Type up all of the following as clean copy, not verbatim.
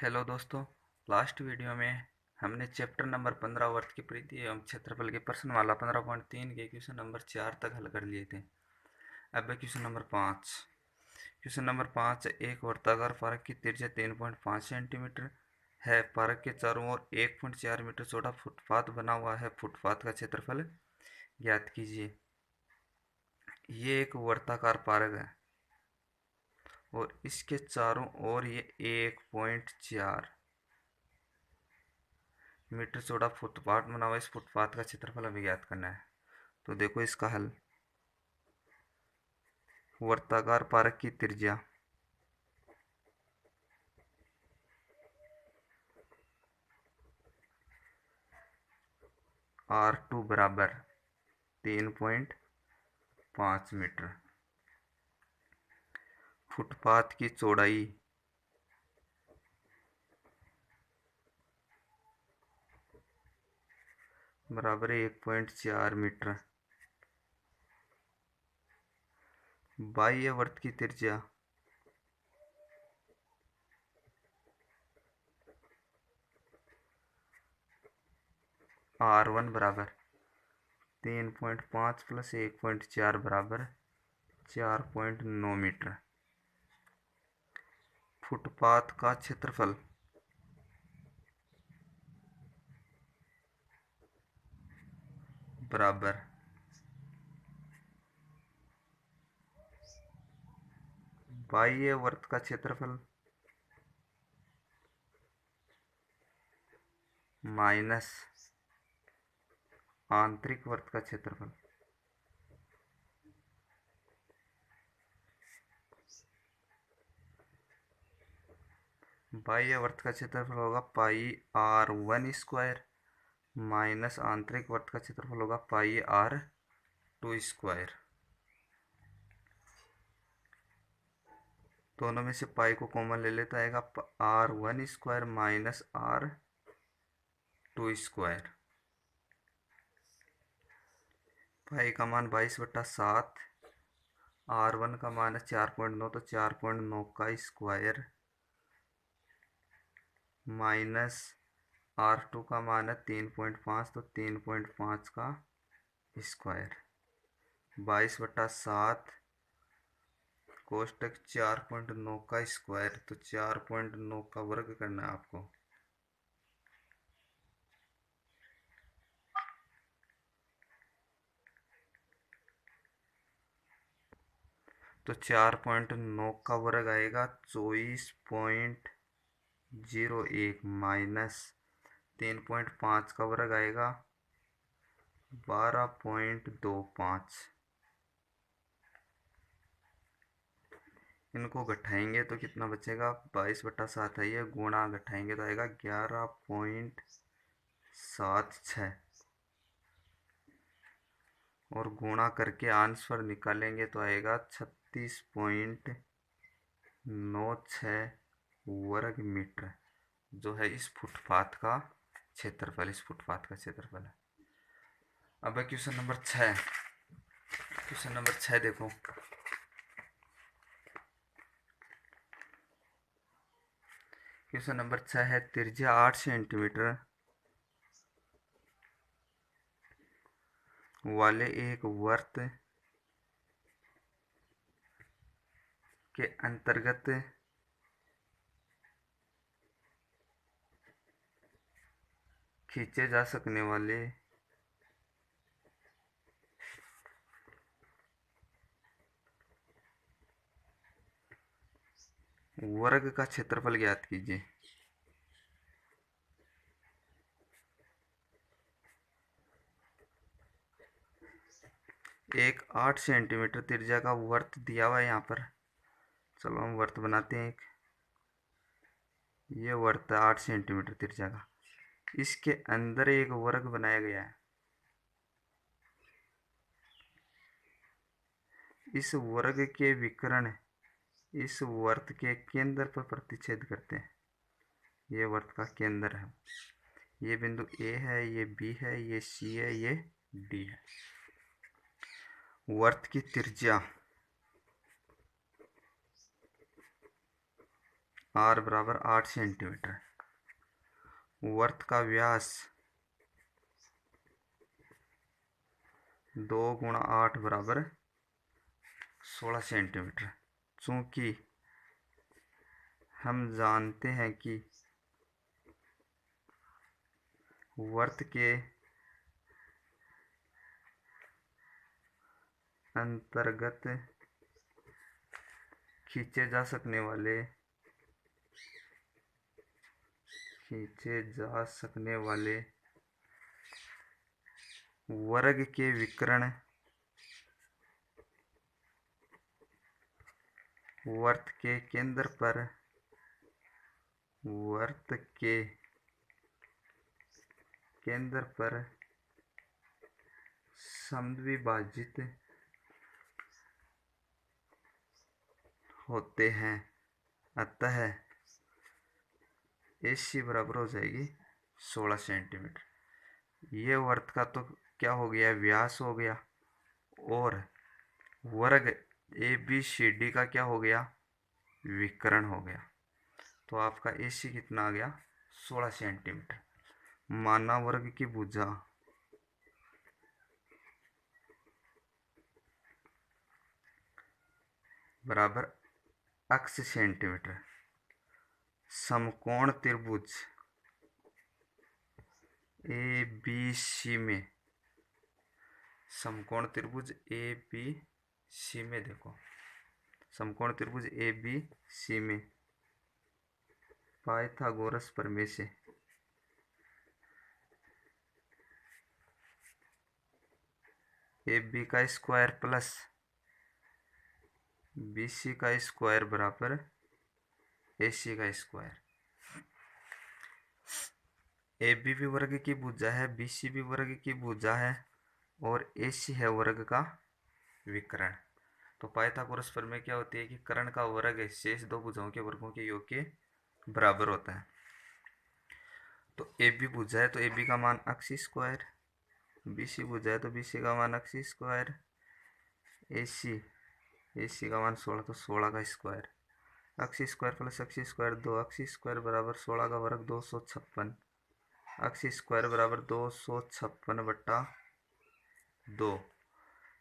Hello दोस्तों। Last video में हमने चैप्टर नंबर 15 वर्त की परिधि एवं क्षेत्रफल के प्रश्नमाला 15.3 के क्वेश्चन नंबर 4 तक हल कर लिए थे। अब है क्वेश्चन नंबर 5। क्वेश्चन नंबर 5, एक वर्ताकार पार्क की त्रिज्या 3.5 सेंटीमीटर है। पार्क के चारों ओर 1.4 मीटर चौड़ा फुटपाथ बना हुआ है। फुटपाथ का क्षेत्रफल ज्ञात कीजिए। ये एक वर्ताकार पार्क है और इसके चारों ओर ये 1.4 मीटर चौड़ा फुटपाथ बना हुआ है। इस फुटपाथ का क्षेत्रफल हमें ज्ञात करना है। तो देखो इसका हल। वर्ताकार पार्क की त्रिज्या R2 बराबर 3.5 मीटर। फुटपाथ की चौड़ाई बराबर 1.4 मीटर। बाह्य वर्त की त्रिज्या R1 बराबर 3.5 प्लस 1.4 बराबर 4.9 मीटर। फुटपाथ का क्षेत्रफल बराबर बाह्य वर्त का क्षेत्रफल माइनस आंतरिक वर्त का क्षेत्रफल। बाह्य वर्त का क्षेत्रफल होगा पाई R1 स्क्वायर माइनस आंतरिक वर्त का क्षेत्रफल होगा पाई R2 स्क्वायर। दोनों में से पाई को कॉमन ले लेता आएगा R1 square minus R2 square. पाई का मान 22/7। R1 का मान है 4.9 तो 4.9 का स्क्वायर माइनस R2 का मान है 3.5 तो 3.5 का स्क्वायर। 22/7 कोष्टक 4.9 का स्क्वायर, तो 4.9 का वर्ग करना है आपको। तो 4.9 का वर्ग आएगा 24.01 माइनस 3.5 का वर्ग आएगा 12.25। इनको घटाएंगे तो कितना बचेगा? 22/7 है ये, गुणा घटाएंगे तो आएगा 11.76 और गुणा करके आंसर निकालेंगे तो आएगा 36.96 वर्ग मीटर, जो है इस फुटपाथ का क्षेत्रफल। इस फुटपाथ का क्षेत्रफल है। अब है क्वेश्चन नंबर 6। क्वेश्चन नंबर 6 देखो। क्वेश्चन नंबर 6 है, त्रिज्या 8 सेंटीमीटर वाले एक वर्त के अंतर्गत खींचे जा सकने वाले वर्ग का क्षेत्रफल ज्ञात कीजिए। एक 8 सेंटीमीटर त्रिज्या का वर्त दिया हुआ है यहाँ पर। चलो हम वर्त बनाते हैं। एक ये वर्त है 8 सेंटीमीटर त्रिज्या का। इसके अंदर एक वर्ग बनाया गया है। इस वर्ग के विकर्ण इस वर्त के केंद्र पर प्रतिच्छेद करते हैं। ये वर्त का केंद्र है। ये बिंदु ए है, ये बी है, ये सी है, ये डी है। वर्त की त्रिज्या आर बराबर 8 सेंटीमीटर। वर्त का व्यास 2 गुणा 8 बराबर 16 सेंटीमीटर। चूंकि हम जानते हैं कि वर्त के अंतर्गत खींचे जा सकने वाले वर्ग के विकर्ण वर्त के केंद्र पर समद्विभाजित होते हैं। अतः AC बराबर हो जाएगी 16 सेंटीमीटर। ये वर्त का तो क्या हो गया, व्यास हो गया, और वर्ग ABCD का क्या हो गया, विकर्ण हो गया। तो आपका AC कितना आ गया, 16 सेंटीमीटर। माना वर्ग की भुजा बराबर अक्ष सेंटीमीटर। समकोण त्रिभुज ABC में, समकोण त्रिभुज ABC में देखो, समकोण त्रिभुज ABC में पाइथागोरस प्रमेय से AB का स्क्वायर प्लस BC का स्क्वायर बराबर AC का स्क्वायर। AB भी वर्ग की भुजा है, BC भी वर्ग की भुजा है, और AC है वर्ग का विकर्ण। तो पाइथागोरस प्रमेय क्या होती है कि कर्ण का वर्ग शेष दो भुजाओं के वर्गों के योग के बराबर होता है। तो AB भुजा है तो AB का मान अक्ष स्क्वायर, BC भुजा है तो BC का मान अक्ष स्क्वायर, AC का मान 16 तो 16 का स्क्वायर। अक्ष स्क्वायर प्लस अक्ष स्क्वायर 2, अक्ष स्क्वायर बराबर 16 का वर्ग 256, अक्ष स्क्वायर बराबर 256 बट्टा 2।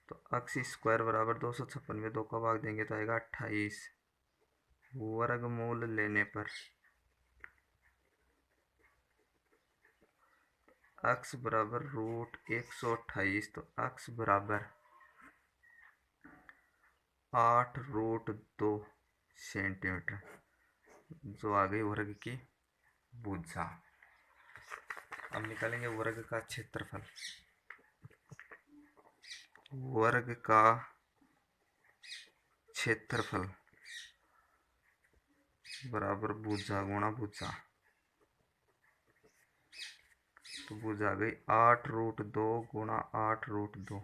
तो अक्ष स्क्वायर बराबर 256 में 2 का भाग देंगे तो आएगा 28। वर्गमूल लेने पर अक्ष बराबर रूट 128, तो अक्ष बराबर 8 रूट 2 सेंटीमीटर, जो आ गई वर्ग की भुजा। अब निकालेंगे वर्ग का क्षेत्रफल। वर्ग का क्षेत्रफल बराबर भुजा गुणा भुजा, तो भुजा गई 8 रूट 2 गुणा 8 रूट 2।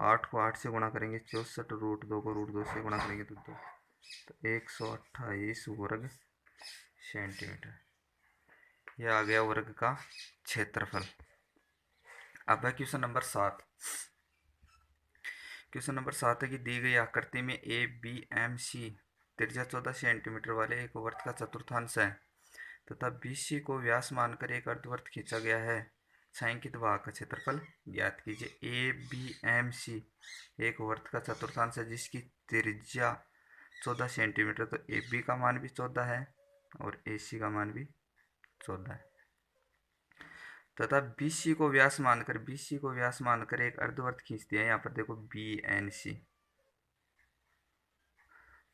8 को 8 से गुणा करेंगे 64, रूट 2 को रूट 2 से गुणा करेंगे तो 2, तो 128 वर्ग सेंटीमीटर। यह आ गया वर्ग का क्षेत्रफल। अब है क्वेश्चन नंबर 7। क्वेश्चन नंबर 7 है कि दी गई आकृति में ABMC त्रिज्या 14 सेंटीमीटर वाले एक वर्त का चतुर्थांश है तथा BC को व्यास मानकर एक अर्धवर्त खींचा गया है। छायांकित भाग का क्षेत्रफल ज्ञात कीजिए। ABMC एक वर्त का चतुर्थांश है जिसकी त्रिज्या 14 सेंटीमीटर, तो AB का मान भी 14 है और AC का मान भी 14 है तथा BC को व्यास मानकर एक अर्धवर्त खींच दिया है। यहाँ पर देखो BNC।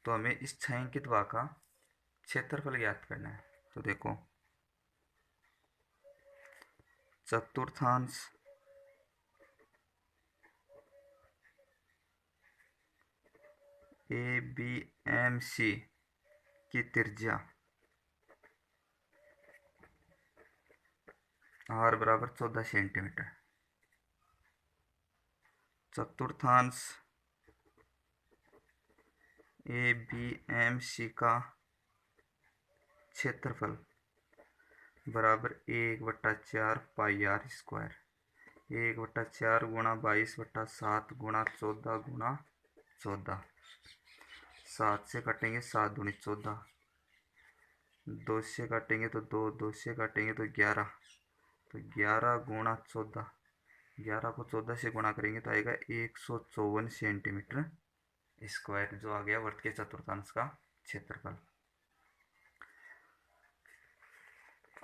तो हमें इस छायांकित भाग का क्षेत्रफल ज्ञात करना है। तो देखो चतुर्थांश ABMC की त्रिज्या R बराबर 14 सेंटीमीटर। चतुर्थांश ABMC का क्षेत्रफल बराबर 1/4 पाई R स्क्वायर। 1/4 गुणा 22/7 गुणा 14 गुणा 14। 7 से कटेंगे 7 दूनी 14, 2 से काटेंगे तो 2, 2 से काटेंगे तो 11, तो 11 गुणा 14, 11 को 14 से गुणा करेंगे तो आएगा 154 सेंटीमीटर स्क्वायर, जो आ गया वर्त के चतुर्थांश का क्षेत्रफल।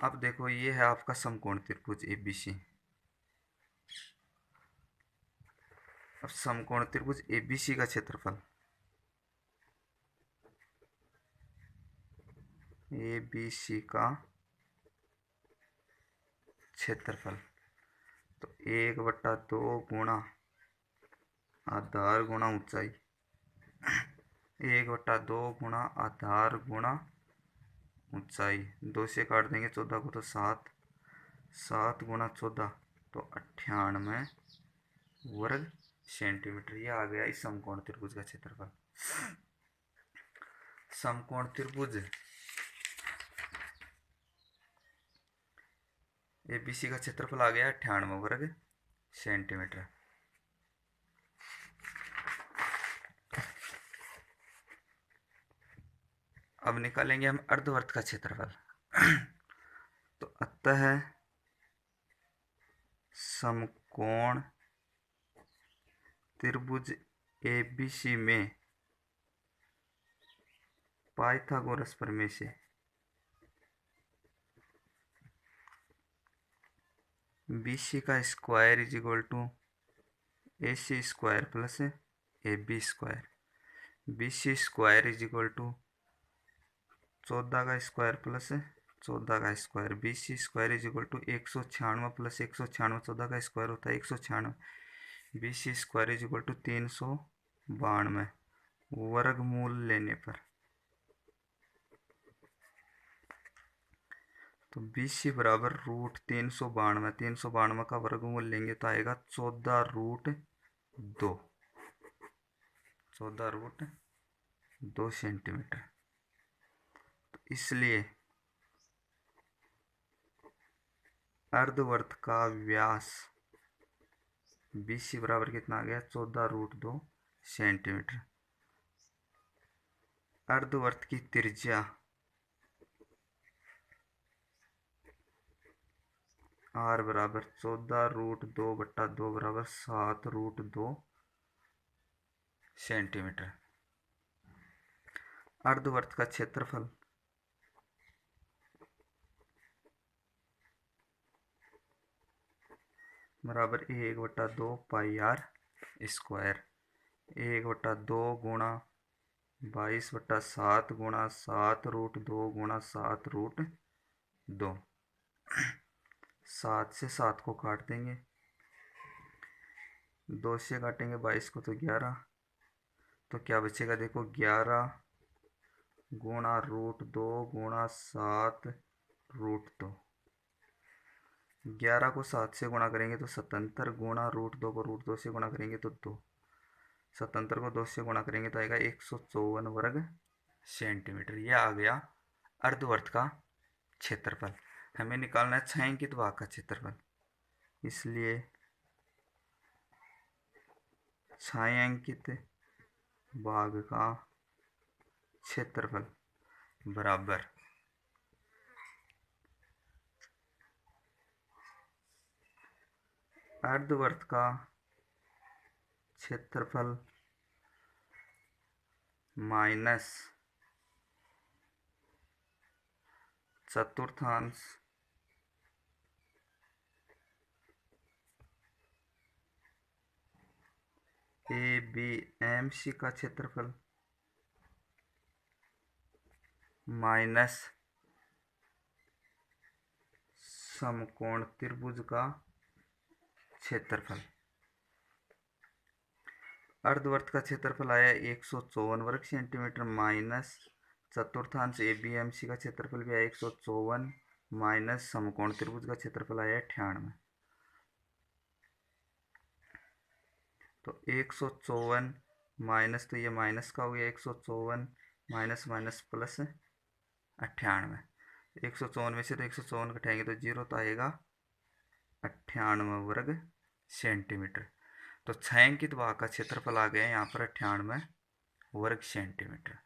अब देखो ये है आपका समकोण त्रिभुज एबीसी। अब समकोण त्रिभुज एबीसी का क्षेत्रफल, एबीसी का क्षेत्रफल तो 1/2 गुणा आधार गुणा ऊंचाई, 1/2 गुणा आधार गुणा ऊंचाई, 2 से काट देंगे 14 को तो 7, 7 गुणा 14 तो 98 वर्ग सेंटीमीटर। यह आ गया इस समकोण त्रिभुज का क्षेत्रफल। समकोण त्रिभुज एबीसी का क्षेत्रफल आ गया 98 वर्ग सेंटीमीटर। अब निकालेंगे हम अर्धवर्त का क्षेत्रफल। तो अतः समकोण त्रिभुज एबीसी में पाइथागोरस प्रमेय से बीसी का square is equal to AC square plus AB square, BC square is equal to 14 का स्क्वायर प्लस 14 का square, BC square is equal to 196 plus 196, 14 का स्क्वायर होता है 196, BC square is equal to 392 वर्गमूल लेने पर, तो BC बराबर रूट 392, 392 का वर्गमूल लेंगे तो आएगा 14√2, 14√2 सेंटीमीटर। तो इसलिए अर्धवर्त का व्यास BC बराबर कितना आ गया 14√2 सेंटीमीटर। अर्धवर्त की त्रिज्या R बराबर 14√2/2 बराबर 7√2 सेंटीमीटर। अर्धवर्त का क्षेत्रफल बराबर 1/2 पाई R स्क्वायर, 1/2 गुणा 22/7 गुणा 7√2 गुणा 7√2, 7 से 7 को काट देंगे, 2 से काटेंगे 22 को तो 11, तो क्या बचेगा देखो 11 गुणा √2 गुणा 7√2, 11 को 7 से गुणा करेंगे तो 77 गुणा √2 को √2 से गुणा करेंगे तो 2, 77 को 2 से गुणा करेंगे तो आएगा 154 वर्ग सेंटीमीटर। यह आ गया अर्धवर्त का क्षेत्रफल। हमें निकालना है छायांकित भाग का क्षेत्रफल, इसलिए छायांकित भाग का क्षेत्रफल बराबर अर्धवर्त का क्षेत्रफल माइनस चतुर्थांश ABMC का क्षेत्रफल माइनस समकोण त्रिभुज का क्षेत्रफल। अर्धवर्त का क्षेत्रफल आया 154 वर्ग सेंटीमीटर माइनस चतुर्थांश ABMC का क्षेत्रफल भी आया 154 माइनस समकोण त्रिभुज का क्षेत्रफल आया 98। तो 154 माइनस, तो ये माइनस का हो गया, 154 माइनस माइनस प्लस 98, 154 में से तो 154 घटाएंगे तो 0, तो आएगा 98 वर्ग सेंटीमीटर। तो छायांकित भाग का क्षेत्रफल आ गया यहाँ पर 98 वर्ग सेंटीमीटर।